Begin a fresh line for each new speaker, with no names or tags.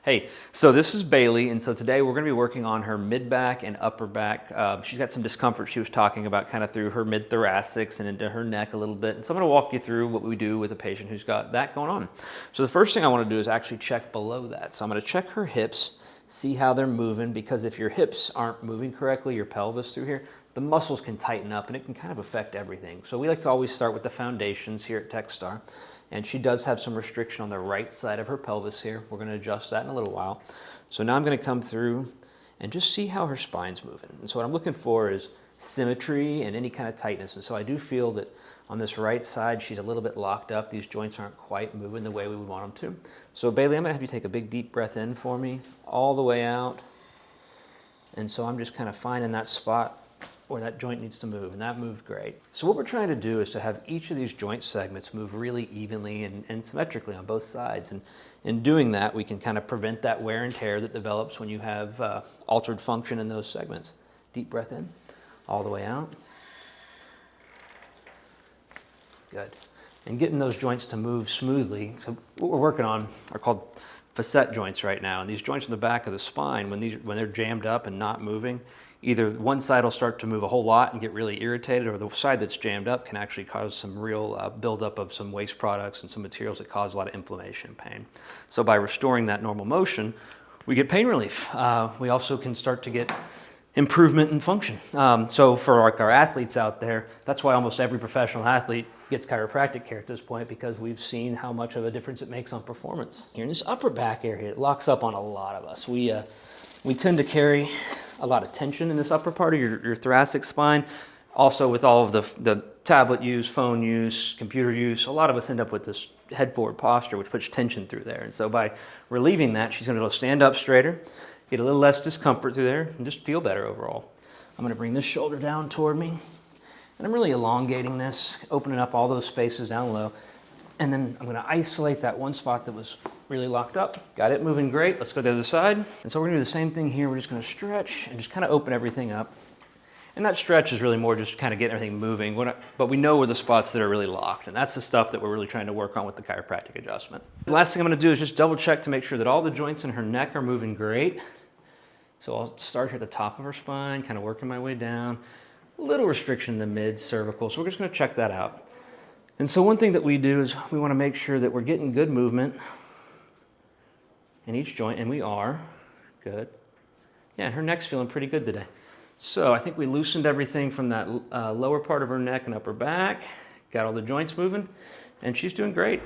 Hey, so this is Bailey, and so today we're going to be working on her mid-back and upper back. She's got some discomfort she was talking about kind of through her mid-thoracics and into her neck a little bit. And so I'm going to walk you through what we do with a patient who's got that going on. So the first thing I want to do is actually check below that. So I'm going to check her hips, see how they're moving, because if your hips aren't moving correctly, your pelvis through here, the muscles can tighten up and it can kind of affect everything. So we like to always start with the foundations here at TexStar. And she does have some restriction on the right side of her pelvis here. We're going to adjust that in a little while. So now I'm going to come through and just see how her spine's moving. And so what I'm looking for is symmetry and any kind of tightness. And so I do feel that on this right side, she's a little bit locked up. These joints aren't quite moving the way we would want them to. So Bailey, I'm going to have you take a big deep breath in for me, all the way out. And so I'm just kind of finding that spot where that joint needs to move, and that moved great. So what we're trying to do is to have each of these joint segments move really evenly and symmetrically on both sides. And in doing that, we can kind of prevent that wear and tear that develops when you have altered function in those segments. Deep breath in, all the way out. Good. And getting those joints to move smoothly. So what we're working on are called facet joints right now. And these joints in the back of the spine, when they're jammed up and not moving, either one side will start to move a whole lot and get really irritated, or the side that's jammed up can actually cause some real buildup of some waste products and some materials that cause a lot of inflammation and pain. So by restoring that normal motion, we get pain relief. We also can start to get improvement in function. So for our athletes out there, that's why almost every professional athlete gets chiropractic care at this point, because we've seen how much of a difference it makes on performance. Here in this upper back area, it locks up on a lot of us. We tend to carry a lot of tension in this upper part of your thoracic spine. Also with all of the tablet use, phone use, computer use, a lot of us end up with this head forward posture, which puts tension through there. And so by relieving that, she's gonna go stand up straighter, get a little less discomfort through there, and just feel better overall. I'm gonna bring this shoulder down toward me, and I'm really elongating this, opening up all those spaces down low. And then I'm gonna isolate that one spot that was really locked up. Got it moving great. Let's go to the other side. And so we're gonna do the same thing here. We're just gonna stretch and just kind of open everything up. And that stretch is really more just kind of getting everything moving, but we know where the spots that are really locked. And that's the stuff that we're really trying to work on with the chiropractic adjustment. The last thing I'm gonna do is just double check to make sure that all the joints in her neck are moving great. So I'll start here at the top of her spine, kind of working my way down. A little restriction in the mid-cervical, so we're just gonna check that out. And so one thing that we do is we want to make sure that we're getting good movement in each joint, and we are. Good. Yeah, and her neck's feeling pretty good today. So I think we loosened everything from that lower part of her neck and upper back, got all the joints moving, and she's doing great.